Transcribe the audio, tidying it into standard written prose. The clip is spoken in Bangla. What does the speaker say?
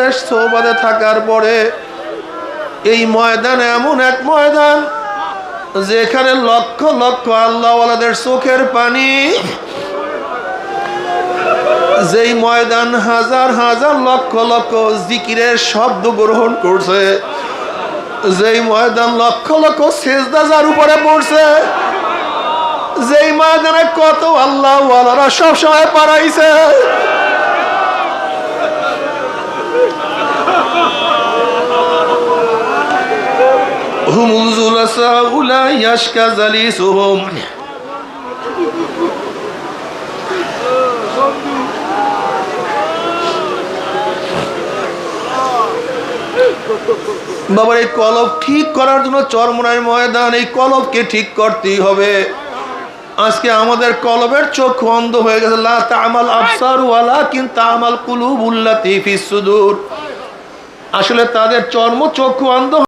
বাংলাদেশ সৌবাদে থাকার পরে এই ময়দান এমন এক ময়দান যেখানে লক্ষ লক্ষ আল্লাহওয়ালাদের চোখের পানি, যেই ময়দান হাজার হাজার লক্ষ লক্ষ জিকিরের শব্দ গ্রহণ করছে, যেই ময়দান লক্ষ লক্ষ সেজদা যার উপরে পড়ছে, যেই ময়দানে কত আল্লাহওয়ালারা সবসময় পারাইছে। হুমুল জুলাসা উলা ইয়াশকা জালিসুহুম, বাবার এই কলব ঠিক করার জন্য চরমোনাই ময়দান, এই কলবকে ঠিক করতেই হবে। আজকে আমাদের কলবের চোখ অন্ধ হয়ে গেছে। লা তা'মাল আবসার ওয়ালাকিন তা'মাল কুলুবুল্লাতী ফিস সুদূর। আসলে তাদের চর্ম চক্ষু অন্ধ।